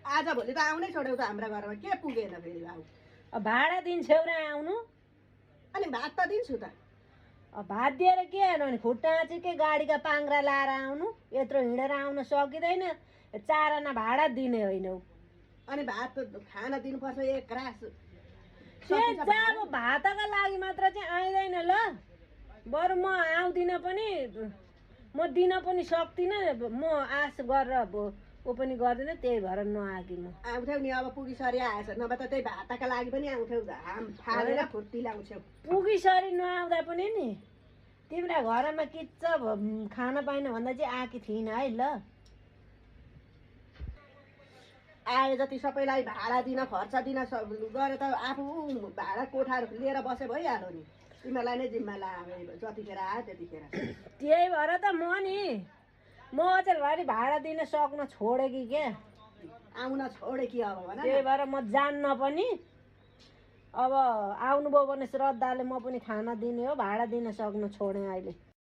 आज भोलि त आउनै छोड्यौ त हाम्रा घरमा के पुगेन फेरि भाउ भाडा दिन्छौ र आउनु अनि भात त दिन्छु त भात दिएर के हेर्नु भने खुट्टा चाहिँ के गाडीका पाङ्रा लाएर आउनु यत्रो हिँडेर आउन सकिँदैन 4 आना भाडा दिने होइन अनि भात खान दिनुपर्छ एक रास अब भातका लागि मात्र चाहिँ आइँदैन ल बरु म आउँदिनँ पनि म दिन पनि सक्दिनँ म आश गरेर ऊ पनि गर्दिनँ त्यही भएर नआगी म आउँथ्यौ नि अब पुगिसरी आएछ नभए त त्यही भातका लागि पनि आउँथ्यौ हाम फालेर फुर्ती ल्याउँछौ पुगिसरी नआउँदा पनि नि तिम्रा घरमा किच्च खान पाइन भन्दा चाहिँ आएकी थिइनँ है ल आए जति सबैलाई भाडा दिन खर्च दिन गरे त आफू भाडा कोठा लिएर बसे भइहाल्यो नि तिमीलाई नै जिम्मा लाग्यो जतिखेर आयो त्यतिखेर त्यही भएर त म अचेलभरि भाडा दिन सक्न छोडेँ कि के आउन छोडे कि अब भन त्यही भएर म जान्न पनि अब आउनुभयो भने श्रद्धाले म पनि खाना दिने हो भाडा दिन सक्न छोडेँ अहिले